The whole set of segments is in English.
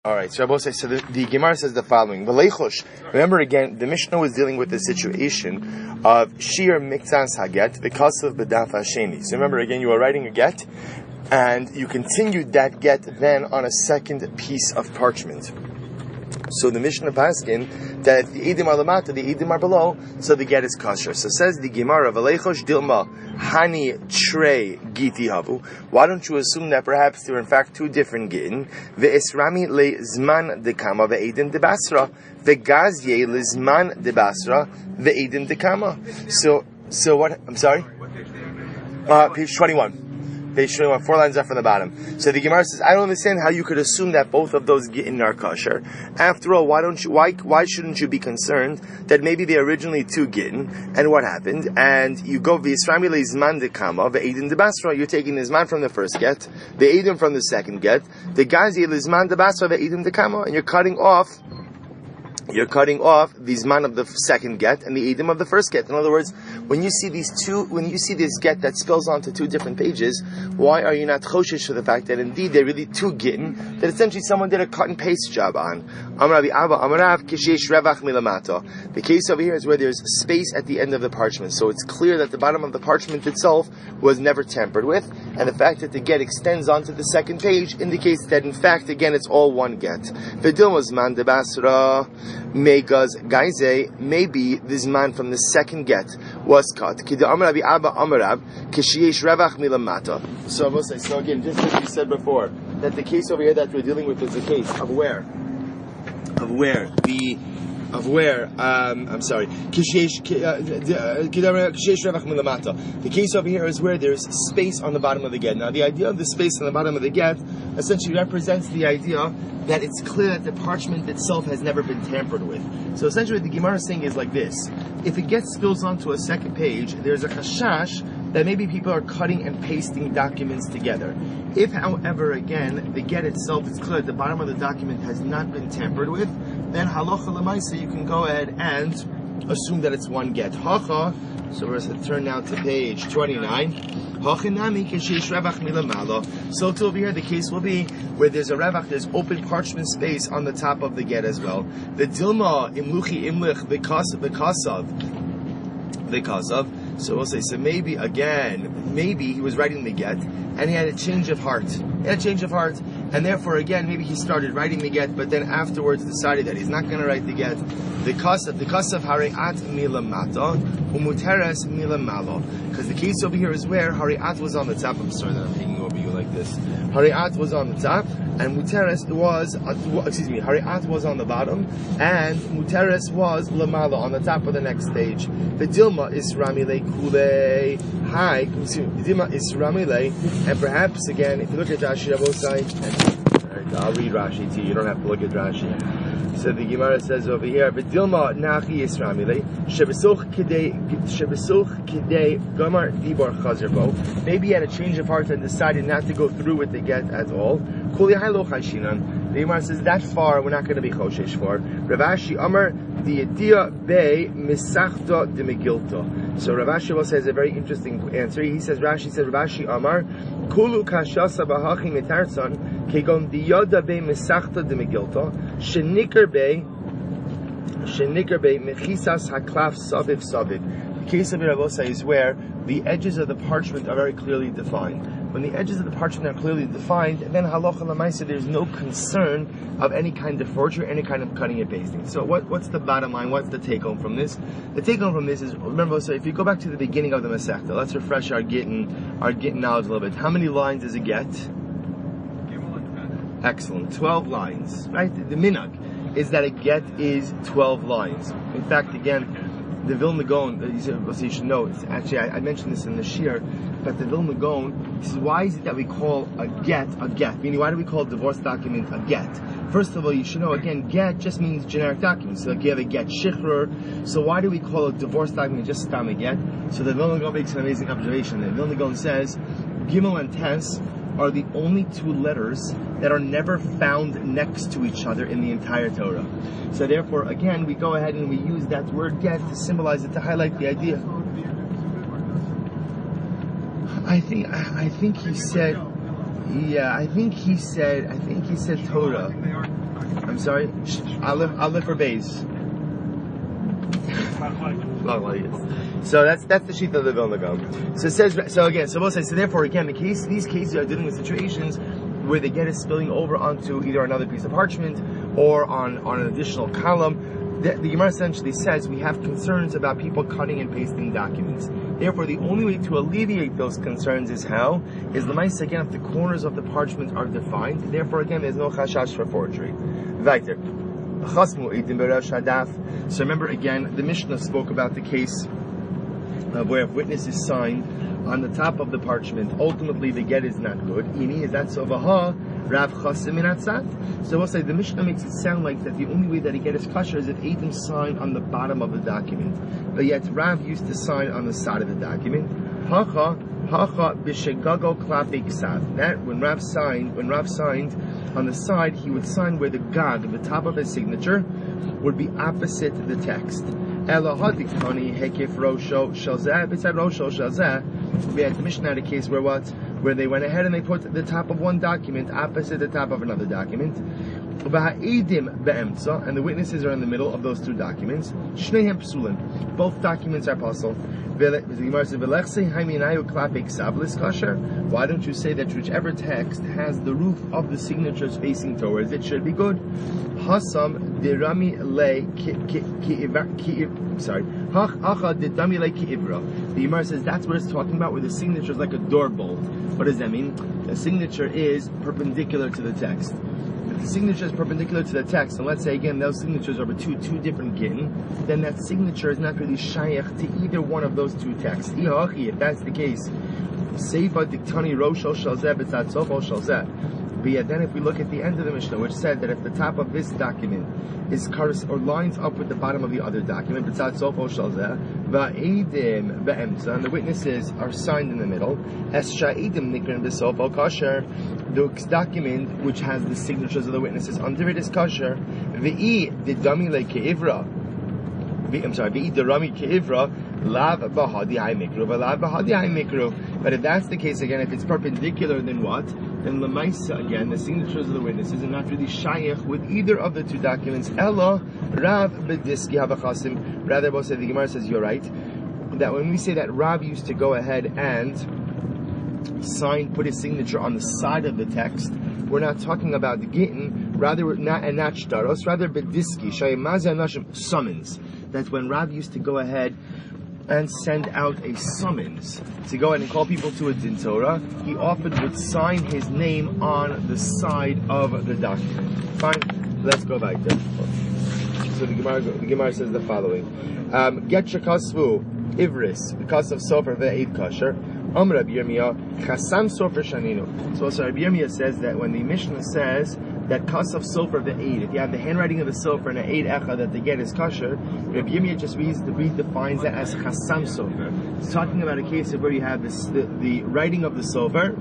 All right, so the Gemara says the following. Remember again, the Mishnah was dealing with the situation of Shir Mikzas Haget, the Kasav B'daf Hasheni. So remember again, you are writing a get, and you continued that get then on a second piece of parchment. So the Mishnah paskin that the Eidim are lamata, the Eidim are below, so the get is kosher. So says the Gemara, V'leichosh dilma hani trei giti havu. Why don't you assume that perhaps there are in fact two different gittin? Ve'esrami le zman dekama ve'eidim debasra ve'gazye le zman debasra ve'eidim dekama. So what? I'm sorry. Page 21. Page 21, 4 lines up from the bottom. So the Gemara says, I don't understand how you could assume that both of those gittin are kosher. After all, why shouldn't you be concerned that maybe they're originally two gittin, and what happened? And you go v'yisrami le'zman dekama ve'edin debasra. You're taking the zman from the first get, the edim from the second get, the gazi le'zman debasra ve'edin dekama, and you're cutting off the zman of the second get and the edim of the first get. In other words, when you see this get that spills onto two different pages, why are you not choshesh for the fact that indeed they're really two gittin that essentially someone did a cut and paste job on? The case over here is where there's space at the end of the parchment, so it's clear that the bottom of the parchment itself was never tampered with, and the fact that the get extends onto the second page indicates that in fact again it's all one get. Megaz Gaize, maybe this man from the second get was cut. So again, just as we said before, that the case over here that we're dealing with is a case of where? The case over here is where there's space on the bottom of the get. Now, the idea of the space on the bottom of the get essentially represents the idea that it's clear that the parchment itself has never been tampered with. So essentially what the Gemara is saying is like this. If a get spills onto a second page, there's a chashash that maybe people are cutting and pasting documents together. If, however, again, the get itself is clear, the bottom of the document has not been tampered with, then halacha lemaisa, you can go ahead and assume that it's one get. Hacha, so we're going to turn now to page 29. So to over here, the case will be where there's a revach, there's open parchment space on the top of the get as well. The dilma imluchi imlich v'kasav. So we'll say, so maybe he was writing the get, and he had a change of heart. And therefore, again, maybe he started writing the get, but then afterwards decided that he's not going to write the get. The kasav hari'at milamata, umuteres milamalo. Because the case over here is where hari'at was on the top. I'm sorry that I'm hanging over you like this. Hari'at was on the top, and muteres hari'at was on the bottom, and muteres was lamala on the top of the next page. The dilma is ramile kule. Dilma is ramile, and perhaps again, if you look at Rashi Rabosai, I'll read Rashi to you. You don't have to look at Rashi. So the Gemara says over here, "V'dilma nachi yisramile shebesuch kidei gamar dibor chazerbo." Maybe he had a change of heart and decided not to go through with the get at all. Kuli haylo chayshinan. The Gemara says that far we're not going to be choshesh for. Rav Ashi Amar di'edia be misachta de megilta. So Rav Ashi has a very interesting answer. He says, Rashi says, Rav Ashi Amar kulu kashasa b'hachi mitartzon kegon di'yoda be misachta de megilta shenikar be mechisas haklaf saviv saviv. The case of Rav Osai is where the edges of the parchment are very clearly defined. When the edges of the parchment are clearly defined, then halacha l'maisa, there's no concern of any kind of forgery, any kind of cutting and pasting. So what's the bottom line? What's the take home from this? The take home from this is, remember, so if you go back to the beginning of the Masechta, let's refresh our Gittin knowledge a little bit. How many lines does it get? Excellent, 12 lines, right? The minhag is that a get is 12 lines. In fact, again, the Vilna Gaon, you should know, it's actually, I mentioned this in the Shir, but the Vilna Gaon, this is why is it that we call a get? Meaning, why do we call a divorce document a get? First of all, you should know, again, get just means generic documents. So like you have a get shichrur, so why do we call a divorce document just stam a get? So the Vilna Gaon makes an amazing observation. The Vilna Gaon says, Gimel and Tes are the only two letters that are never found next to each other in the entire Torah. So therefore, again, we go ahead and we use that word get to symbolize it, to highlight the idea. I think he said Torah. I'm sorry. Aleph or Beis. So that's the sheet of the Vilna Gaon. So it says. So we'll say. So therefore, again, these cases are dealing with situations where the get is spilling over onto either another piece of parchment or on an additional column. The Gemara essentially says we have concerns about people cutting and pasting documents. Therefore, the only way to alleviate those concerns is Lamaisa, again, if the corners of the parchment are defined. Therefore, again, there's no chashash for forgery. Weiter. So remember again, the Mishnah spoke about the case of where if witness is signed on the top of the parchment, ultimately the get is not good. Ini is that sovaha Rav Chasim Minatzat. So we'll say the Mishnah makes it sound like that the only way that he get his kosher is if Eidim sign on the bottom of the document. But yet Rav used to sign on the side of the document. Hacha b'shegago klape ksav. That when Rav signed on the side, he would sign where the gag, the top of his signature, would be opposite the text. Elohadikani hekif rosho shalzeh. If it said rosho shalzeh, we had the Mishnah had a case where what? Where they went ahead and they put the top of one document opposite the top of another document. And the witnesses are in the middle of those two documents. Both documents are possible. Why don't you say that whichever text has the roof of the signatures facing towards it should be good? Hasam derami le The Gemara says that's what it's talking about, where the signature is like a door bolt. What does that mean? The signature is perpendicular to the text. If the signature is perpendicular to the text, and let's say again those signatures are two different gittin, then that signature is not really shaykh to either one of those two texts. If that's the case, Seifa diktani roshel shalzeh b'tzad sofo shalzeh. But yet then if we look at the end of the Mishnah, which said that if the top of this document is lines up with the bottom of the other document, b'tzad sofo shalzeh, va'edim be'emtza, and the witnesses are signed in the middle, es sha'idim nikrin b'sofo kasher, the document which has the signatures of the witnesses under it is kosher. V'i didami le ke'ivra. V'i dirami ke'ivra, lav bahadi hai mikru, v'lav bahadi hai mikru. But if that's the case again, if it's perpendicular, then what? Then lemaisa again, the signatures of the witnesses are not really shaykh with either of the two documents. Ella Rav b'diski havachasim. Rather, both say the Gemara says you're right. That when we say that Rav used to go ahead and put his signature on the side of the text, we're not talking about the Gittin, rather not shtaros, rather b'diski shayimazah nashim summons. That's when Rav used to go ahead and send out a summons to go ahead and call people to a din Torah. He often would sign his name on the side of the document. Fine, let's go back there. So the Gemara says the following: Get shekasvu ivris because of sofer ve'ed kasher. Rabbi Yirmiyah chasam sofer shaninu. So also Rabbi Yirmiyah says that when the Mishnah says that kasav sofer ve'ed, if you have the handwriting of the sofer and an eid echa that they get is kosher, Rabbi Yirmiyah just redefines that as chasam sofer. It's talking about a case of where you have the writing of the sofer,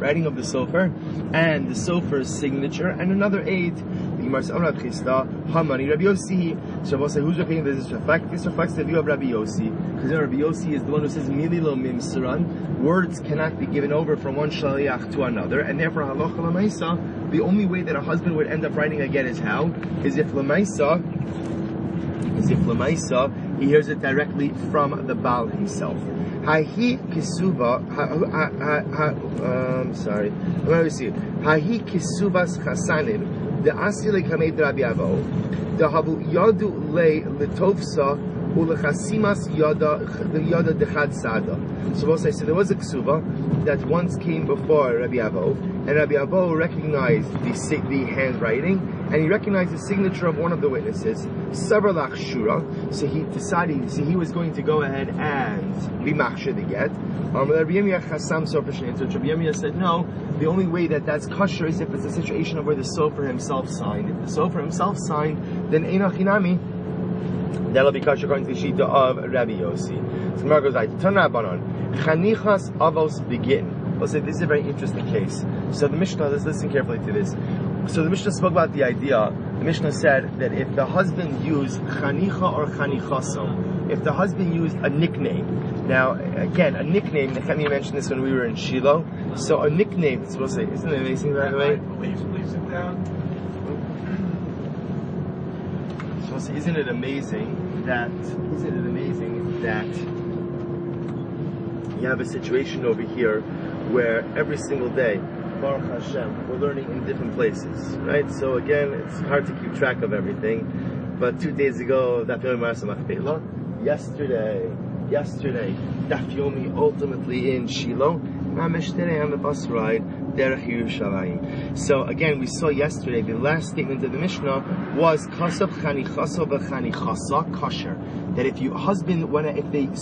and the sofer's signature, and another eid. The Gemara says, Amrav Chista, Hamani Rabbi Yossi. So we'll say, who's repeating this? This reflects the view of Rabbi Yossi, because Rabbi Yossi is the one who says Mili lo mimsaran. Words cannot be given over from one shaliach to another, and therefore halacha l'maisa, the only way that a husband would end up writing a get is how? Is if l'maisa he hears it directly from the Baal himself. Hahi kisuva let me see. Hahi kisuvas chasanim the asile kamed Rabbi Avo the habu yadu le litovsa ulechasimas yada dechad sada. So we'll say, so there was a ksuva that once came before Rabbi Avo, and Rabbi Avo recognized the handwriting, and he recognized the signature of one of the witnesses, Savralach Shura. So he decided, he was going to go ahead and be machshir the get. Rabbi Yirmiyah said, no, the only way that's kosher is if it's a situation of where the sofer himself signed. If the sofer himself signed, then Einach Hinami, that'll be kosher according to the shita of Rabbi Yossi. So Gemara goes like, Tanrabanan, Chanichas Avos Begin. We'll say this is a very interesting case. So the Mishnah, let's listen carefully to this. So the Mishnah spoke about the idea. The Mishnah said that if the husband used Chanicha or Chanichasom, if the husband used a nickname. Now, again, a nickname, Nehemiah mentioned this when we were in Shiloh. So a nickname, we'll say, isn't it amazing, by the way? Please sit down. isn't it amazing that you have a situation over here where every single day, Baruch Hashem, we're learning in different places, right? So again, it's hard to keep track of everything. But 2 days ago, Daf Yomi yesterday, Daf Yomi ultimately in Shiloh, Mamish today on the bus ride, Derech Yerushalayim. So again, we saw yesterday, the last statement of the Mishnah was Kasav Chanichaso v'Chanichasa Kosher. That if the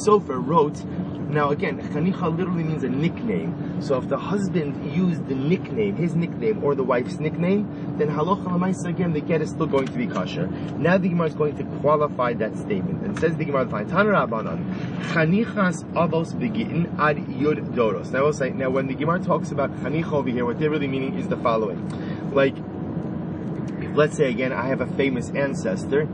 Sofer wrote, now again, Chanicha literally means a nickname. So if the husband used the nickname, his nickname, or the wife's nickname, then halacha l'maisa again, the get is still going to be kosher. Now the Gemara is going to qualify that statement. And says the Gemara, Tana Rabbanan, Chanichas avos begittin ad yud doros. Now I will say, now when the Gemara talks about Chanicha over here, what they're really meaning is the following. Like, let's say again, I have a famous ancestor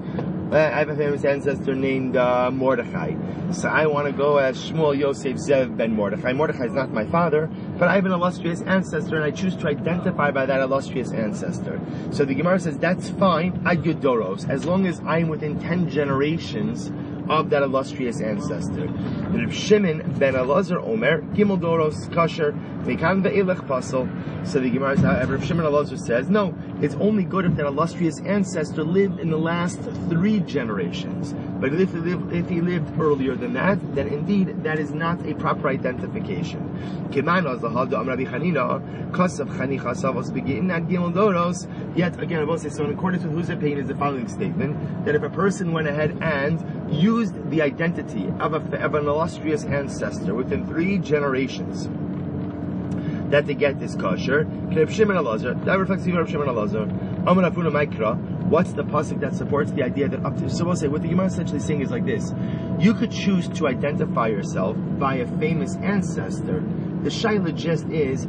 named Mordechai. So I want to go as Shmuel Yosef Zev ben Mordechai. Mordechai is not my father, but I have an illustrious ancestor, and I choose to identify by that illustrious ancestor. So the Gemara says that's fine, ad yodoros, as long as I'm within 10 generations of that illustrious ancestor. Rav Shimon ben Elazar Omer, Gimel Doros Kasher, Mekan ve'elech Pasel. So the Gemara, however, Rav Shimon Elazar says, no, it's only good if that illustrious ancestor lived in the last 3 generations. But if he lived earlier than that, then indeed that is not a proper identification. Yet again, I will say, so in accordance with whose opinion is the following statement, that if a person went ahead and used the identity of an illustrious ancestor within 3 generations, that the get is kosher. That reflects the Rav Shimon Elazar. What's the pasuk that supports the idea that up to? So we'll say what the Gemara is essentially saying is like this: you could choose to identify yourself by a famous ancestor. The shaila just is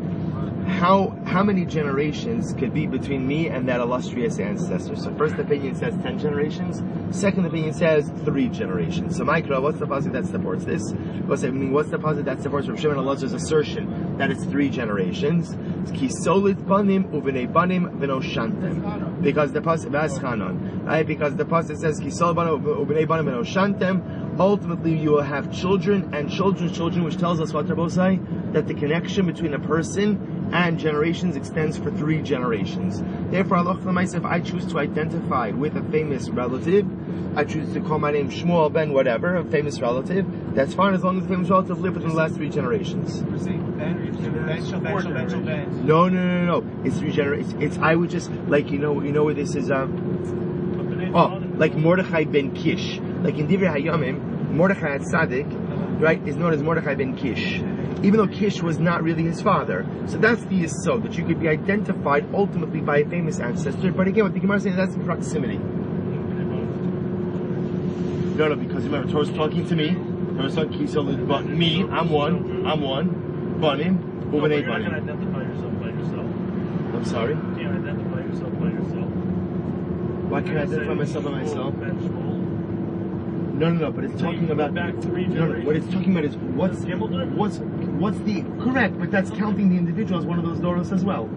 how many generations could be between me and that illustrious ancestor. So first opinion says 10 generations. Second opinion says 3 generations. So Mikra, what's the pasuk that supports this? What's the pasuk that supports Rav Shimon Elazar's assertion that it's 3 generations? Ki solit banim uvenei banim v'noshantem. Because the pasuk right? Because the pasuk says Ki solit banim uvenei banim v'noshantem. Ultimately, you will have children and children's children, which tells us what Rabosai, that the connection between a person and generations extends for 3 generations. Therefore, if I choose to identify with a famous relative, I choose to call my name Shmuel Ben whatever, a famous relative, that's fine as long as the famous relative lived within the last 3 generations. No. It's 3 generations. It's I would just, like, you know where this is, like Mordechai ben Kish. Like in Divrei Hayamim, Mordechai Tzaddik, right, is known as Mordechai ben Kish, even though Kish was not really his father. So that's the yesod, that you could be identified ultimately by a famous ancestor. But again, what the Gemara is saying, that's in proximity. No, because remember, Torah's talking to me. Torah's talking to me. I'm one. Banim. Uvenei banim. You can identify yourself by yourself. I'm sorry? You can't identify yourself by yourself. Why can't I identify myself by myself? No, but it's talking about. Back 3 What it's talking about is what's the correct, but that's counting the individual as one of those doros as well.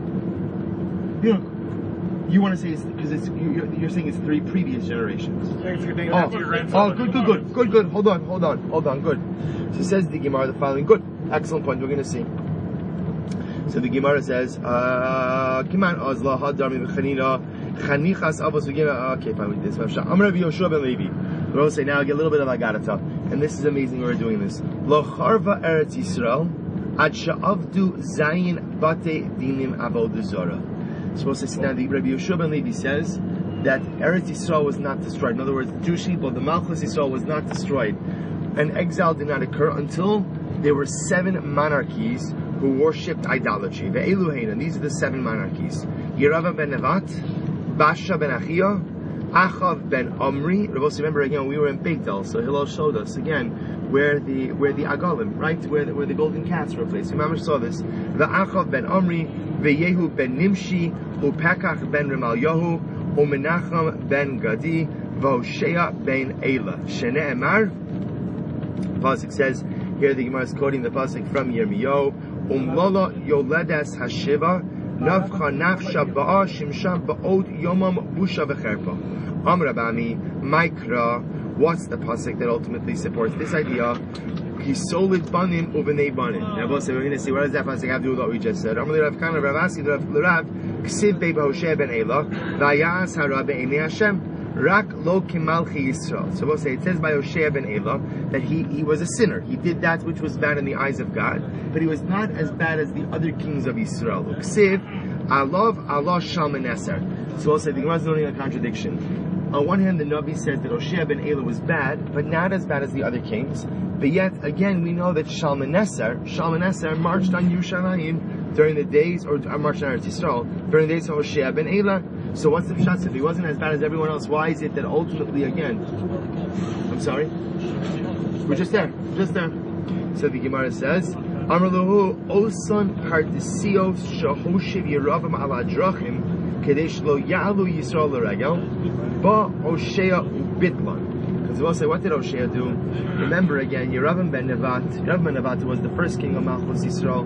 You want to say it's because you're saying it's 3 previous generations. Good. Hold on. Good. So says the Gemara the following. Good, excellent point. We're going to see. So the Gemara says, "Kiman azla hadarmi v'chanina chanichas avos v'gina." Okay, fine. We did this. I'm Rabbi Yoshua ben Levi. We're going to say now get a little bit of Agarata, and this is amazing. We're doing this. Lo charva Eretz Yisrael ad sha'avdu zayin bate dinim avodah zara. Supposed to say now the Rabbi Yoshua ben Levi says that Eretz Yisrael was not destroyed. In other words, the Jewish people, the Malchus Yisrael was not destroyed, and exile did not occur until there were 7 monarchies who worshipped idolatry. Ve'eluhein, and these are the 7 monarchies: Yerava ben Nevat, Basha ben Achia, Achav ben Omri. Remember again, we were in Beitel, so Hillel showed us again where the Agalim, right, where the golden cats were placed. Remember, saw this. The Achav ben Omri, Ve'yehu ben Nimshi, Upekach ben Remalyahu, Umenachem ben Gadi, V'Hoshea ben Eila. Shene'emar. Pasuk says here, the Gemara is quoting the pasuk from Yirmiyahu. Umlala yoledes hashiva Nafcha nafsha ba'a shimsha ba'od yomam busha v'cherpa. Amra bami, Maikra. What's the pasuk that ultimately supports this idea? He solid banim uvenei banim. Now, we're going to see what does that pasuk have to do with what we just said. Amar Rav Kana Rav Asi Rav Ksiv Bei Hoshea ben Elah Vayas Hara Be'enei Hashem Rak Lo Kimalchi Yisrael. So we'll say it says by Hoshea ben Elah that he was a sinner. He did that which was bad in the eyes of God, but he was not as bad as the other kings of Israel. Ksiv Alav Allah Shalmaneser. So we'll say the Gemara is noting a contradiction. On one hand, the Navi says that Hoshea ben Elah was bad, but not as bad as the other kings. But yet, again, we know that Shalmaneser marched on Yerushalayim during the days, or marched on Eretz Yisrael, during the days of Hoshea ben Elah. So what's the pshat? If he wasn't as bad as everyone else, why is it that ultimately, again, I'm sorry? We're just there. So the Gemara says, Amar Lahu, Osan Hardisios Shahoshiv Yeravam Ala Drachim, Kadesh Lo Ya'alu Yisrael L'Regel, Ba Hoshea Ubitlan. Because we'll say, what did Hoshea do? Remember again, Yeravam ben Nevat was the first king of Malchus Yisrael.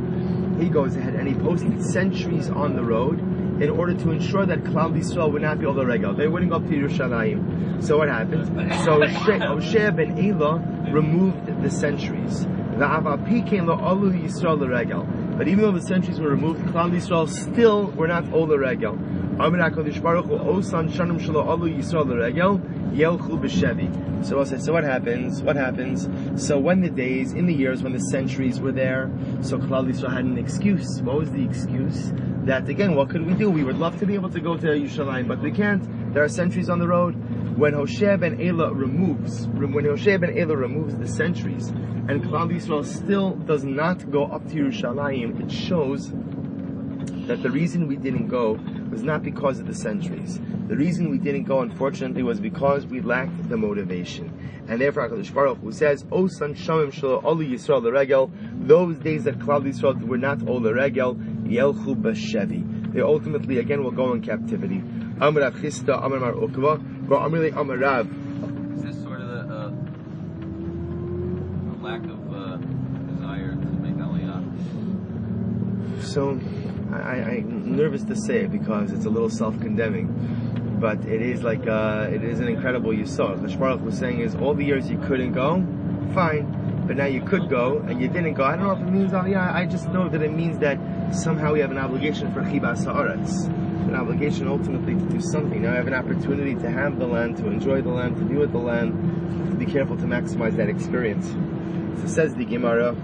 He goes ahead and he posted sentries on the road in order to ensure that Klal Yisrael would not be all the regal. They wouldn't go up to Yerushalayim. So what happened? So Hoshea ben Elah removed the sentries. But even though the sentries were removed, Klal Yisrael still were not all the regal. So what happens? So when the days, in the years when the centuries were there, so Klal Yisrael had an excuse. What was the excuse? That again, what could we do? We would love to be able to go to Yerushalayim, but we can't. There are centuries on the road. When Hoshea ben Elah removes the centuries, and Klal Yisrael still does not go up to Yerushalayim, it shows that the reason we didn't go was not because of the centuries. The reason we didn't go, unfortunately, was because we lacked the motivation. And therefore, HaKadosh Baruch Hu says, O San Shamim Shelo Olu Yisrael L'Regel, those days that Klal Yisrael were not Ol L'Regel, Yelchu B'Shevi. They ultimately, again, will go in captivity. Amar Rav Chisda, Amar Mar Ukva, Amar Le Amar Rav. Is this sort of a lack of desire to make Aliyah? So, I'm nervous to say it because it's a little self-condemning, but it is like it is an incredible yisod. The Baruch was saying is all the years you couldn't go, fine, but now you could go and you didn't go. I don't know if it means Aliyah. I just know that it means that somehow we have an obligation for chibas haaretz, an obligation ultimately to do something. Now I have an opportunity to have the land, to enjoy the land, to be with the land, to be careful to maximize that experience. So says the Gemara.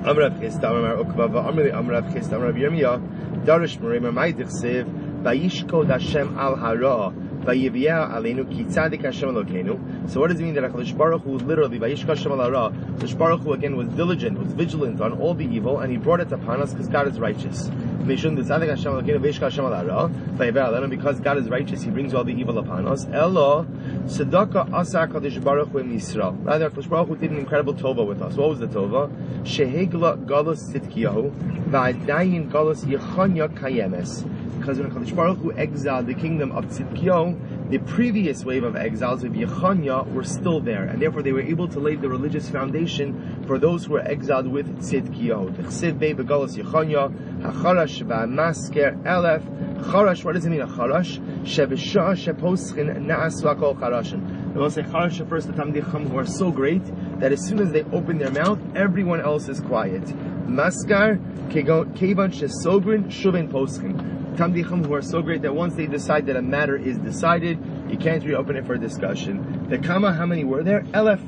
Amrav Chista, Amar Ukva, Amrav Chista, Amrav Yirmiyah, Darish Merimah Maidichsev, Vayishkod Hashem al Hara, Vayiviyah Aleinu Ki Tzadik Hashem Elokeinu. So what does it mean that HaKadosh Baruch Hu literally Vayishkod Hashem al Hara? HaKadosh Baruch Hu again was diligent, was vigilant on all the evil, and He brought it upon us because God is righteous. Mishum Tzadik Hashem Elokeinu Vayishkod Hashem al Hara, Vayiviyah Aleinu, because God is righteous, He brings all the evil upon us. Elo Tzedakah Asa HaKadosh Baruch Hu in Yisrael. Rather, HaKadosh Baruch Hu did an incredible tova with us. What was the tova? Shehigla Galus Tzidkiyahu Va'adayin Galus Yechanya Kayemes. Because when HaKadosh Baruch Hu exiled the kingdom of Tzidkiyahu, the previous wave of exiles of Yechanya were still there, and therefore they were able to lay the religious foundation for those who were exiled with Tzidkiyahu. T'chsiv bei begalus Yechanya hacharash va'masker elef. Charash, what does it mean? A charash shebishah sheposchin na'as v'akol charashin. They will say charash refers to Talmidei Chacham who are so great that as soon as they open their mouth, everyone else is quiet. Maskar kevan shesogrin shuvin poschin. Talmidei Chacham who are so great that once they decide that a matter is decided, you can't reopen it for discussion. The Kama, how many were there? Elef.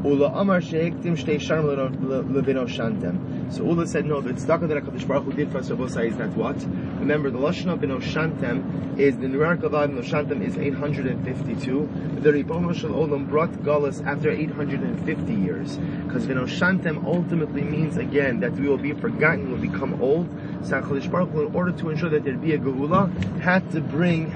Ula Amar Sheiktim Shtei Sharm Levino Shantem. So Ula said, no, the tzedakah that HaKadosh Baruch Hu did for us, is that what? Remember, the Lashon of Bino Shantem is, the numerical value of Bino Shantem is 852. The Ribono Shel Olam brought Galus after 850 years. Because Bino Shantem ultimately means, again, that we will be forgotten, will become old. So HaKadosh Baruch Hu, in order to ensure that there'd be a Geula, had to bring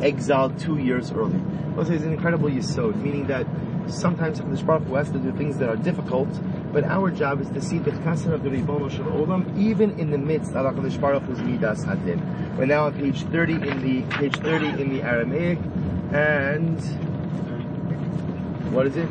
exile 2 years early. Also, it's an incredible yisod, meaning that sometimes HaKadosh Baruch Hu has to do things that are difficult, but our job is to see the chesed of the Ribono Shel Olam even in the midst of HaKadosh Baruch Hu's midas hadin. We're now on page 30 in the Aramaic, and what is it?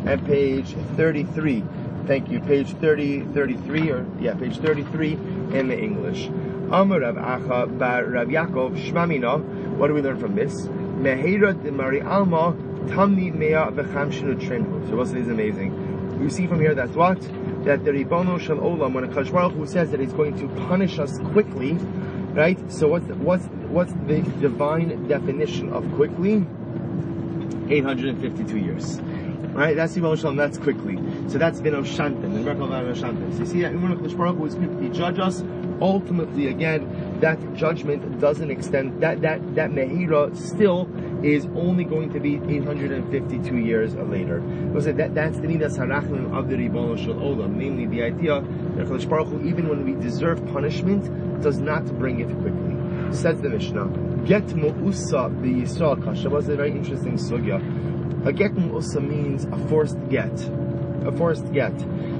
And page 33. Thank you. Page 33, page 33 in the English. Amar Rav Acha bar Rav Yaakov Shmamina. What do we learn from this? Meheira de Mari Alma Tamni Mea v'Chamshinu Trenhu. So what's this amazing? You see from here that's what? That the Ribono Shel Olam, when HaKadosh Baruch Hu says that He's going to punish us quickly, right? So what's the divine definition of quickly? 852 years. Right? That's Ribono Shel Olam, that's quickly. So that's Vino Shantim, and Merkal Vino Shantim. So you see that when HaKadosh Baruch Hu is quickly judge us, ultimately again, that judgment doesn't extend, that Mehira still is only going to be 852 years later. That's the Nidas HaRachmim of the Ribono Shel Olam, namely the idea that HaKadosh Baruch Hu, even when we deserve punishment, does not bring it quickly. Says the Mishnah, Get Mu'usa B'Yisrael Kasha. Was a very interesting sugya. A get Mu'usa means a forced get. A forced get.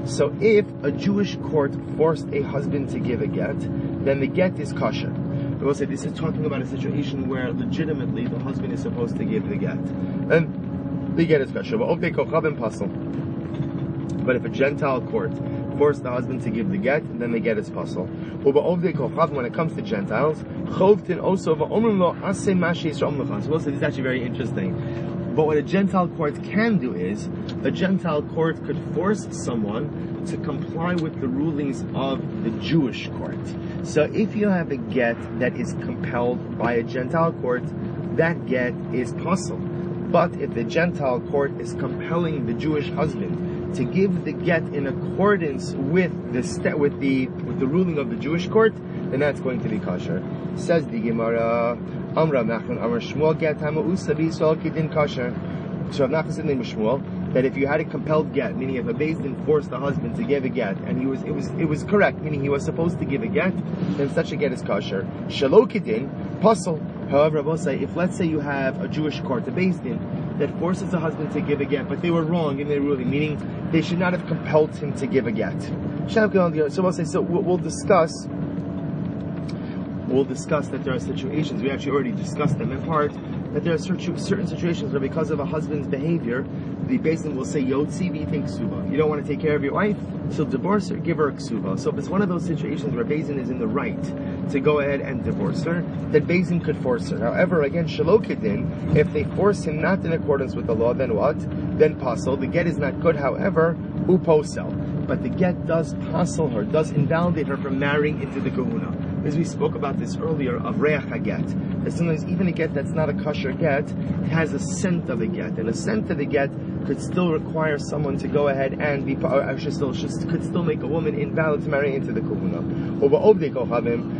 So if a Jewish court forced a husband to give a get, then the get is kosher. We will say this is talking about a situation where legitimately the husband is supposed to give the get. And the get is kosher. But if a Gentile court forced the husband to give the get, then the get is puzzle. When it comes to Gentiles, so we'll say this is actually very interesting. But what a Gentile court can do is, a Gentile court could force someone to comply with the rulings of the Jewish court. So if you have a get that is compelled by a Gentile court, that get is puzzle. But if the Gentile court is compelling the Jewish husband to give the get in accordance with the ruling of the Jewish court, then that's going to be kosher. Says the Gemara, Amra Nachman Amar Shmuel get Hamausa B'Yisrael Gittin kosher. So Rav Nachman said in Shmuel that if you had a compelled get, meaning if a beis din forced the husband to give a get, and it was correct, meaning he was supposed to give a get, then such a get is kosher. Shelo Gittin puzzle. However, I will say, if let's say you have a Jewish court, a beis din, that forces a husband to give a get, but they were wrong in their ruling, meaning they should not have compelled him to give a get. So we'll say, so we'll discuss that there are situations, we actually already discussed them in part, that there are certain situations where because of a husband's behavior, the beis din will say, Yotzi v'yitin ksuva. You don't want to take care of your wife, so divorce her, give her a ksuva. So if it's one of those situations where beis din is in the right to go ahead and divorce her, then beis din could force her. However, again, shelo kedin, if they force him not in accordance with the law, then what? Then pasel. The get is not good, however, uposel. But the get does pasel her, does invalidate her from marrying into the kahuna. As we spoke about this earlier, of reach haget, that sometimes even a get that's not a kosher get has a scent of a get, and a scent of a get could still require someone to go ahead and could still make a woman invalid to marry into the kahuna.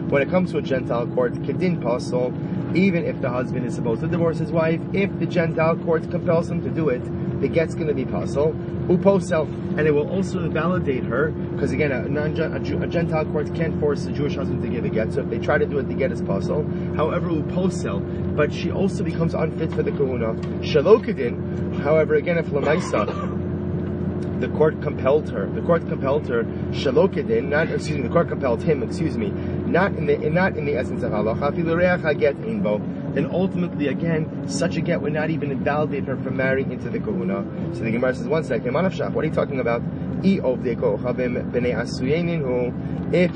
When it comes to a Gentile court, kedin pasol, even if the husband is supposed to divorce his wife, if the Gentile court compels him to do it, the get's going to be pasol, uposel, and it will also invalidate her, because again, a Gentile court can't force a Jewish husband to give a get, so if they try to do it, the get is pasol. However, uposel, but she also becomes unfit for the kahuna. Shalokadin, however, again, if lamaisa, the court compelled her, shalokadin, the court compelled him, not in the essence of halacha, then ultimately, again, such a get would not even invalidate her from marrying into the kahuna. So the Gemara says, one second, what are you talking about? If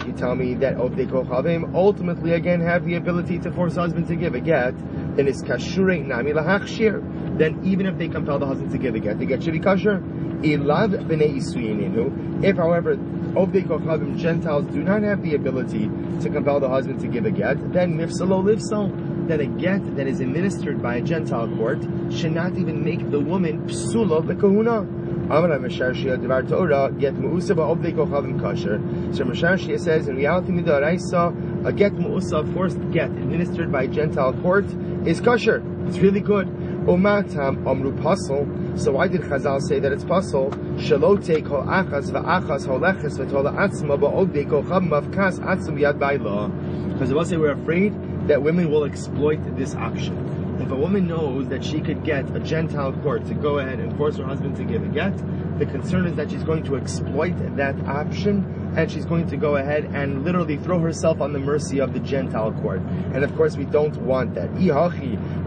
you tell me that Ovdei Kochavim ultimately again have the ability to force husband to give a get, then it's kashrei nami lahachshir. Then even if they compel the husband to give a get, the get should be kasher. Ilav b'nei isuyininu. If, however, Ovdei Kochavim Gentiles do not have the ability to compel the husband to give a get, then nifsalo livsal. Then a get that is administered by a Gentile court should not even make the woman psula the kahuna. Get mu'usa ba'ovdei kochavim kasher. So Masharshia says, in reality, midaraisa, a get mu'usa, forced get, administered by a Gentile court, is kasher. It's really good. Umatam amru pasol. So why did Chazal say that it's pasol? Shalote kol achas va'achas holeches v'tola atzma ba'ovdei kochavim mavkas atzum yad ba'ila. Because I will say we're afraid that women will exploit this option. If a woman knows that she could get a Gentile court to go ahead and force her husband to give a get, the concern is that she's going to exploit that option, and she's going to go ahead and literally throw herself on the mercy of the Gentile court. And of course we don't want that. We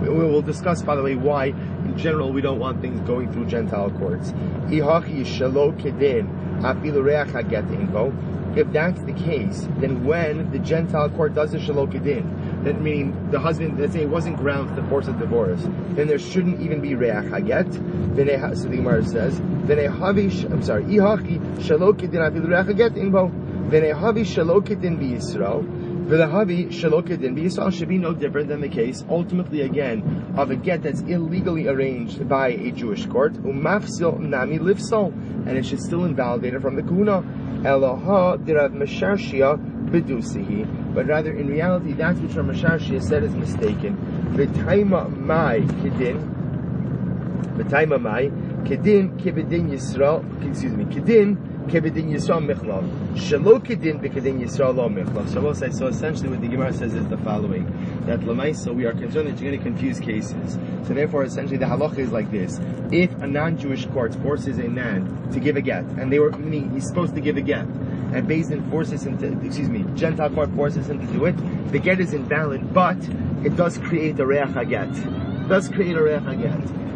will discuss, by the way, why in general we don't want things going through Gentile courts. afilu reach haget inbo. If that's the case, then when the Gentile court does a shalok edin, that meaning the husband, let's say it wasn't grounds to force a divorce, then there shouldn't even be reach haget. So the Gemara says, ihachi shalok edin afilu reach haget inbo. V'nehavi shalok edin b'Yisrael. V'nehavi shalok edin b'Yisrael should be no different than the case, ultimately again, of a get that's illegally arranged by a Jewish court. Umafsil nami lifsal, and it should still invalidate it from the kuna. Eloha dirav masharshia bedusihi. But rather, in reality, that's which Rav Masharshia said is mistaken. V'taima mai kedin kibedin Yisrael. Excuse me, kedin. Kebedin Yisrael Michlav. Shalo Kedin Bekedin Yisrael Lo Michlav. So essentially what the Gemara says is the following. That Lamaisa, we are concerned that you're going to confuse cases. So therefore, essentially the halacha is like this. If a non-Jewish court forces a man to give a get, and meaning he's supposed to give a get, and Beis Din forces him to, Gentile court forces him to do it, the get is invalid, but it does create a reach haget.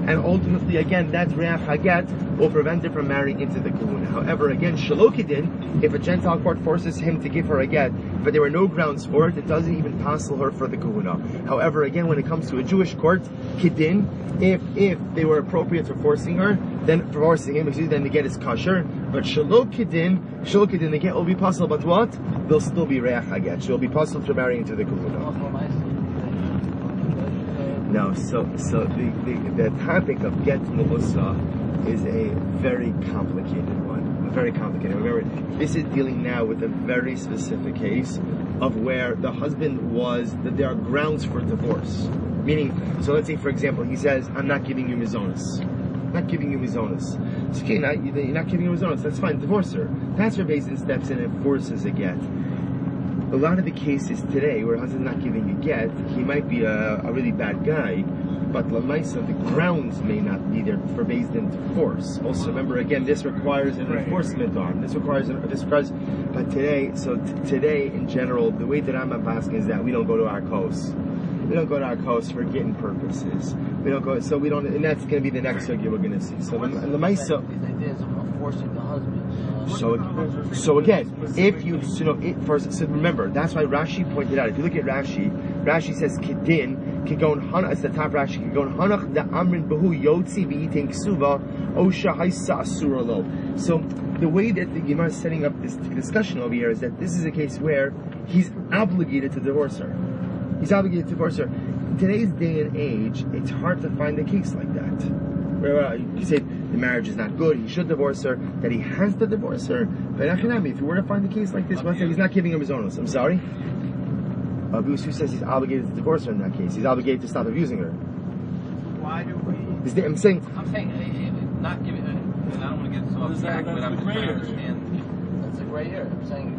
And ultimately, again, that reach haget will prevent her from marrying into the kahuna. However, again, shalokidin, if a Gentile court forces him to give her a get, but there were no grounds for it, it doesn't even passel her for the kahuna. However, again, when it comes to a Jewish court, kidin, if they were appropriate for forcing her, then then the get is kosher. But shalokidin, the get will be possible, but what? There'll still be reach haget. She'll be possible for marrying into the kahuna. No, so the topic of get muhusa is a very complicated one. Remember, this is dealing now with a very specific case of where the husband that there are grounds for divorce. Meaning, so let's say, for example, he says, I'm not giving you mizonos. It's okay, you're not giving you mizonos. That's fine, divorce her. That's where Beis Din steps in and forces a get. A lot of the cases today where a husband's not giving a get, he might be a really bad guy, but Lamaisa, the grounds may not be there for Beis Din to force. Also, remember again, this requires an enforcement arm. But today, in general, the way that I'm asking is that we don't go to our coast. We don't go to our coast for getting purposes. We don't go, and that's going to be the next sugya we're going to see. So Lamaisa, forcing the husband. So again, if you remember, that's why Rashi pointed out. If you look at Rashi says kedin kigon hana. It's the top Rashi kigon hanach da amrin behu yotzi v'yitin ksuva osha haisa asura lo. So the way that the Gemara is setting up this discussion over here is that this is a case where he's obligated to divorce her. In today's day and age, it's hard to find a case like that. Where you say the marriage is not good, he should divorce her, that he has to divorce her. But if you were to find a case like this, he's not giving him his own. I'm sorry. Who says he's obligated to divorce her in that case? He's obligated to stop abusing her. Why do we? I'm saying not giving her. I don't want to get so abstract, but I'm just trying to understand. That's a gray area. I'm saying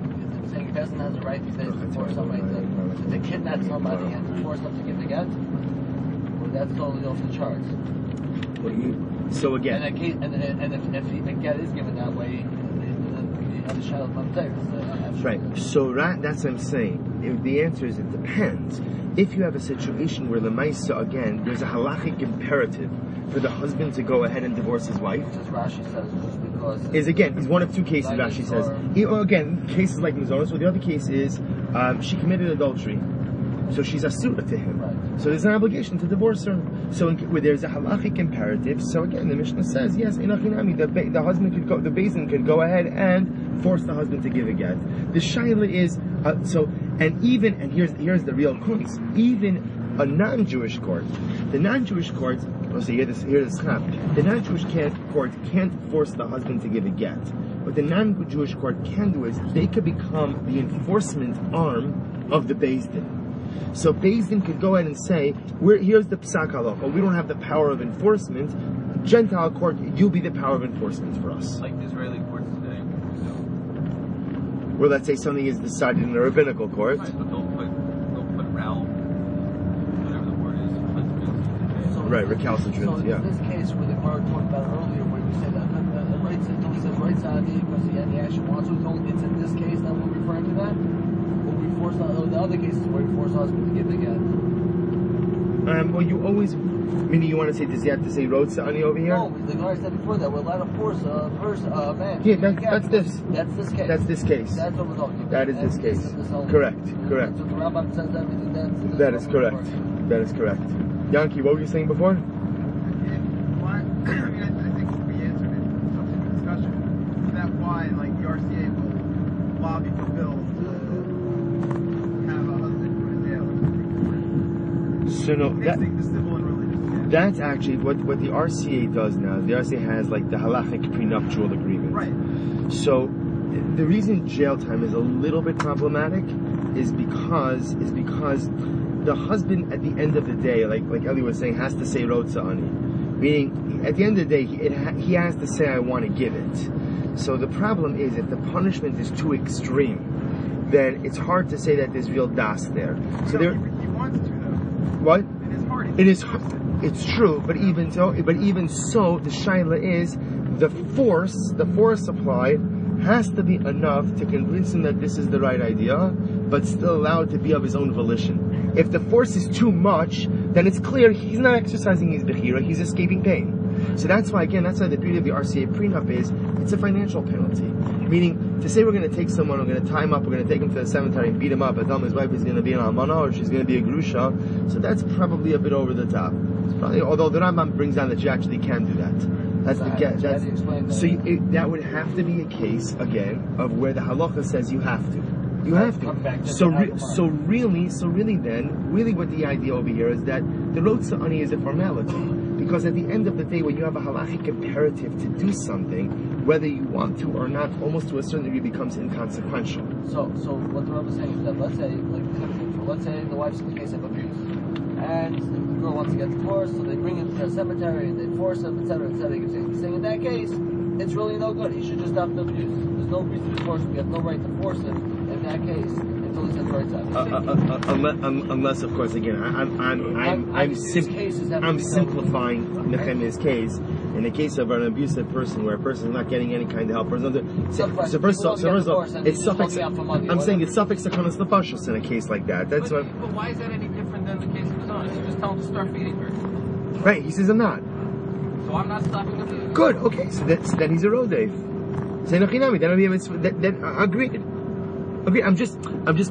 a person has a right to force somebody to kidnap somebody and to force them to give the get. Well, that's totally off the charts. So again, and if the get is given that way, the other child comes there. Right. So that's what I'm saying. If the answer is it depends. If you have a situation where Lemaisa, again, there's a halachic imperative for the husband to go ahead and divorce his wife. Just Rashi says just because is one of two cases. Rashi says. Again, cases like Mizonos. So the other case is she committed adultery. So she's asura to him. Right. So there's an obligation to divorce her. So where there's a halachic imperative. So again, the Mishnah says yes, the husband could go, the Beis Din could go ahead and force the husband to give a get. The shaila is here's the real crux. Even a non-Jewish court, the non-Jewish court. Here's the schap. The non-Jewish court can't force the husband to give a get. What the non-Jewish court can do is they could become the enforcement arm of the Beis Din. So Beis Din could go ahead and say, here's the psak halacha. We don't have the power of enforcement. Gentile court, you'll be the power of enforcement for us. Like the Israeli courts today. Where let's say something is decided in a rabbinical court. Right, but they'll put rel, whatever the word is, recalcitrant. So in this case, where the Gemara talked about earlier, where you said that the right says right side because he actually wants to. It's in this case that we're referring to that. The other cases where we force husband to give the get. Well, you always, meaning you want to say, does he have to say Rotsa Ani over here? No, the guy said before that we're allowed to force a man. Yeah, that's this. That's this case. That's this case. That's what we're talking about. That is this case. Correct. So the Rambam says everything That is correct. That is correct. Yankee, what were you saying before? I think we answered it in subsequent discussion. Is that why, like, the RCA will lobby for Bill to have a husband who is jailed? So no, Mixing the civil and religious. that's actually what the RCA does now. The RCA has like the halachic prenuptial agreement. Right. So the reason jail time is a little bit problematic is because the husband at the end of the day, like Eli was saying, has to say Rotsa Ani. Meaning, at the end of the day, he has to say, I want to give it. So the problem is, if the punishment is too extreme, then it's hard to say that there's real das there. So He wants to, though. What? In his heart. It's true, but even so, the shaila is the force applied has to be enough to convince him that this is the right idea, but still allowed to be of his own volition. If the force is too much, then it's clear he's not exercising his bechira, he's escaping pain. So that's why the beauty of the RCA prenup is, it's a financial penalty. Meaning, to say we're going to take someone, we're going to tie him up, we're going to take him to the cemetery and beat him up, and tell him his wife is going to be an almana, or she's going to be a grusha, so that's probably a bit over the top. It's probably, although the Rambam brings down that you actually can do that. That would have to be a case, again, of where the halacha says you have to. You have to. So really what the idea over here is that the Rotsa Ani is a formality. Because at the end of the day, when you have a halachic imperative to do something, whether you want to or not, almost to a certain degree becomes inconsequential. So what the Rebbe is saying is that let's say the wife's in the case of abuse, and the girl wants to get divorced, so they bring him to a cemetery and they force him, etc., etc. He's saying in that case, it's really no good. He should just stop the abuse. There's no reason to force him. We have no right to force him in that case until he's at the right time. Unless, of course, again, I'm simplifying Nehemiah's case. In the case of an abusive person, where a person is not getting any kind of help, it's suffix. I'm saying it's suffix sekonos nefashos in a case like that. That's but why is that any different than the case of his own? You just tell him to start feeding her. Right? He says I'm not. So I'm not stopping the feeding. Good. Okay. So then he's a rodef. Say nachinami. Then agreed. Okay, I'm just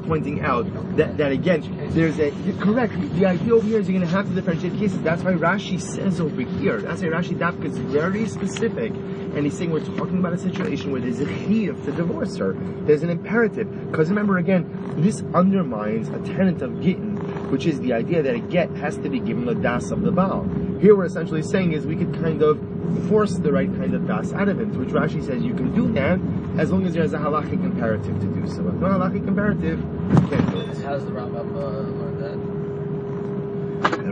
pointing out that again, there's correct. The idea over here is you're going to have to differentiate cases. That's why Rashi says over here. That's why Rashi Dafka is very specific, and he's saying we're talking about a situation where there's a chiyuv to divorce her. There's an imperative. Because remember again, this undermines a tenet of Gittin, which is the idea that a get has to be given the das of the Baal. Here we're essentially saying is we could kind of force the right kind of das out of him, to which Rashi says you can do that as long as there's a halachic imperative to do so. If no halachic imperative, you can't do it. How does the Rambam learn that?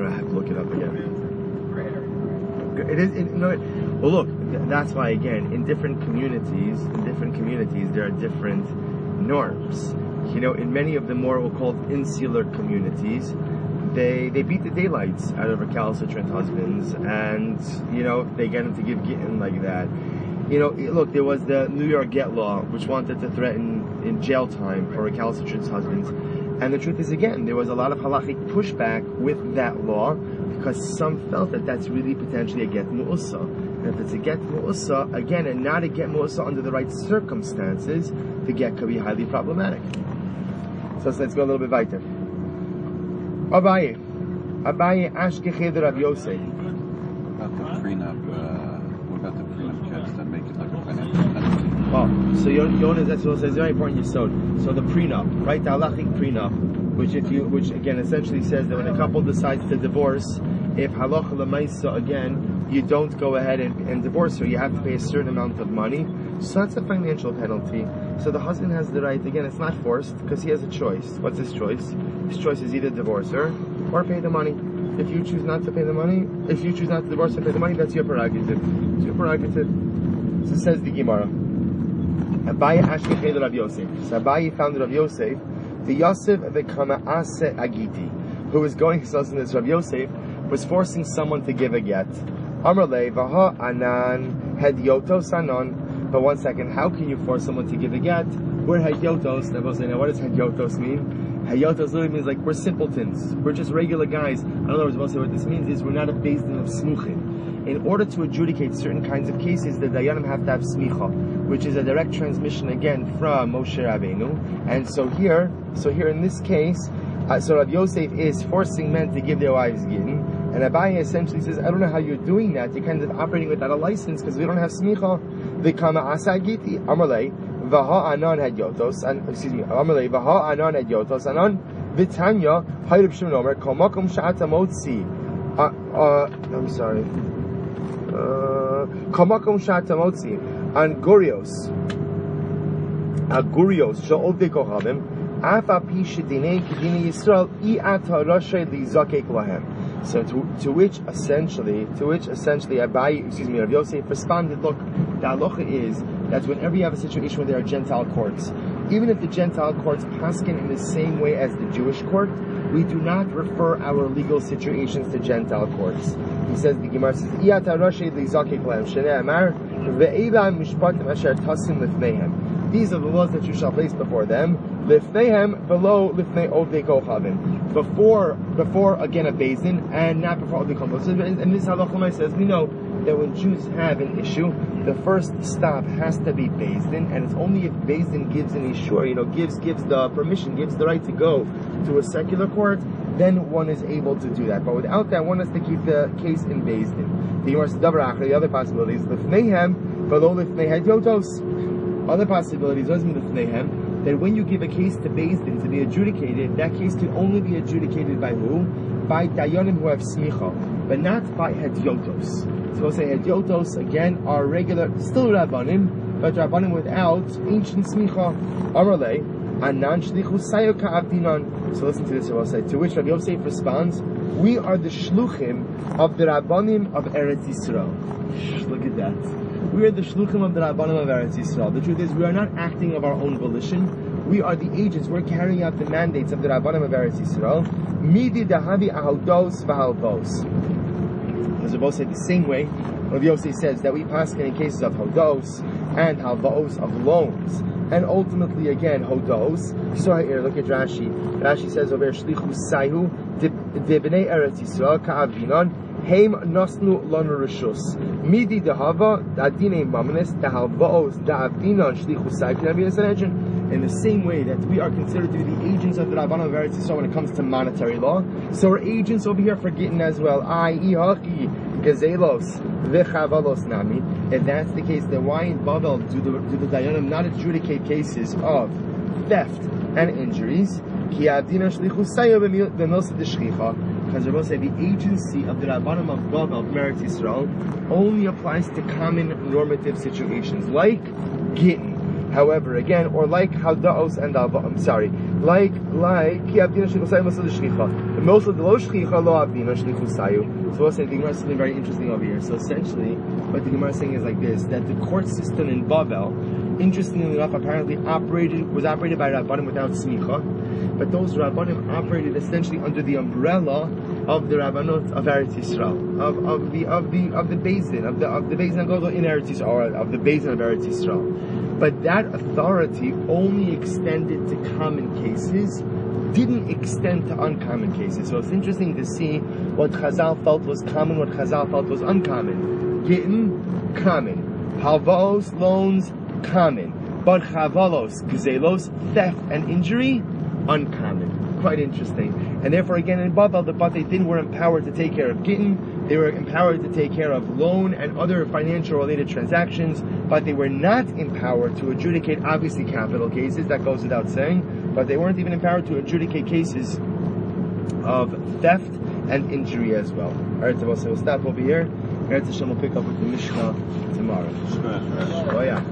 I have to look it up again. It is. Well, look. That's why again, in different communities, there are different norms. In many of the more we'll call insular communities, they beat the daylights out of recalcitrant husbands, and they get them to give Gittin like that. Look, there was the New York get law, which wanted to threaten in jail time for recalcitrant husbands. And the truth is, again, there was a lot of halachic pushback with that law, because some felt that that's really potentially a get mu'usa. And if it's a get mu'usa, again, and not a get mu'usa under the right circumstances, the get could be highly problematic. So let's go a little bit weiter. Abaye ashkeche de Rav Yosef. What about the prenup kids that make it like a financial penalty? Oh, so Yonas, that's what it says, very important yesod. So the prenup, right? The halachic prenup, which again essentially says that when a couple decides to divorce, if halacha l'maisa, again, you don't go ahead and divorce her, you have to pay a certain amount of money. So that's a financial penalty. So the husband has the right, again, it's not forced, because he has a choice. What's his choice? His choice is either divorce her or pay the money. If you choose not to pay the money, if you choose not to divorce and pay the money, that's your prerogative. It's your prerogative. So says the Gemara. Abaye ashkeche de Rav Yosef. So Abaye found Rav Yosef, the Yosef v'kama ase agiti, who was going, so this Rav Yosef was forcing someone to give a get. Amrle v'ha anan hedyotos anon. But one second, how can you force someone to give a get? We're hedyotos. What does hedyotos mean? Hayotos literally means like we're simpletons. We're just regular guys. In other words, mostly what this means is we're not a beis din of smuchim. In order to adjudicate certain kinds of cases, the dayanim have to have smicha, which is a direct transmission again from Moshe Rabbeinu. And so here in this case, so Rav Yosef is forcing men to give their wives gittin, and Abaye essentially says, I don't know how you're doing that. You're kind of operating without a license because we don't have smicha. V'kama asa giti amalei v'ha anon had yotos, and amalei v'ha anon had yotos anon v'tanya hayrib shimon omer kol makom sha'ata motzi. I'm sorry. Kol makom sha'ata motzi an gurios sha'ol dekochavim. So to which essentially Rav Yosef responded, look, the halacha is that whenever you have a situation where there are Gentile courts, even if the Gentile courts paskin in the same way as the Jewish court, we do not refer our legal situations to Gentile courts. He says, the Gemara says, these are the laws that you shall place before them. Lifneihem below lifnei ovdei kochavim. Before again a beis din, and not before ovdei kochavim. And this halacha says we know that when Jews have an issue, the first stop has to be beis din, and it's only if beis din gives an issue, gives the permission, gives the right to go to a secular court, then one is able to do that. But without that, one has to keep the case in beis din. The other possibilities, lifneihem below lifnei hadyotos. Other possibilities, that when you give a case to beis din to be adjudicated, that case can only be adjudicated by who? By dayanim who have smicha, but not by hadyotos. So we'll say hadyotos again are regular, still rabbanim, but rabbanim without ancient smicha. Amarle anan shlichu sayo ka'avdinan. So listen to this. We'll say to which Rav Yosef responds, "We are the shluchim of the rabbanim of Eretz Yisrael." Look at that. We are the shluchim of the Rabbanim of Eretz Yisrael. The truth is, we are not acting of our own volition. We are the agents. We're carrying out the mandates of the Rabbanim of Eretz Yisrael. Midi dahavi ahaldos v'halvos. As we both say the same way, Rav Yosef says that we pass in cases of hodos and halvos, of loans, and ultimately again hodos. So here, look at Rashi. Rashi says over shlichu sayhu debnei Eretz Yisrael ka'avinon. Heim nosnu lon rishus midi dehava adine mamanes dehalvaos deavdinon shlichu saykin. In the same way that we are considered to be the agents of the Rabbanan of Eretz Yisrael when it comes to monetary law, so we're agents over here for Gittin as well. Ihachi gazelos v'chavalos nami. If that's the case, then why in Babel do the dayanim not adjudicate cases of theft and injuries? Ki avdinon shlichu sayo b'milsa d'shchicha. Because we're supposed to say the agency of the Rabbanim of Babel, of Eretz Yisrael, only applies to common normative situations, like Gittin. However, again, or like Hadaos and like Ki Avdina Shlichu Sayu Most of the Shlicha. Most of the Lo Shlicha Lo Avdina Shlichu Sayu. So we'll say the Gemara is something very interesting over here. So essentially, what the Gemara is saying is like this: that the court system in Babel, interestingly enough, apparently was operated by Rabbanim without smicha, but those Rabbanim operated essentially under the umbrella of the Rabbanot of Eretz Yisrael, of the Beis Din, of the Beis Din Gadol in Eretz Yisrael, or of the Beis Din of Eretz Yisrael. But that authority only extended to common cases, didn't extend to uncommon cases. So it's interesting to see what Chazal felt was common, what Chazal felt was uncommon. Gittin, common. Halvaos, loans, common. But chavalos, gzelos, theft and injury, uncommon. Quite interesting. And therefore, again, in Babel, the Batei Din were empowered to take care of Gittin, they were empowered to take care of loan and other financial related transactions, but they were not empowered to adjudicate, obviously, capital cases, that goes without saying, but they weren't even empowered to adjudicate cases of theft and injury as well. Alright, so we'll stop over here. Eretz Hashem will pick up with the Mishnah tomorrow. Sure. Oh yeah.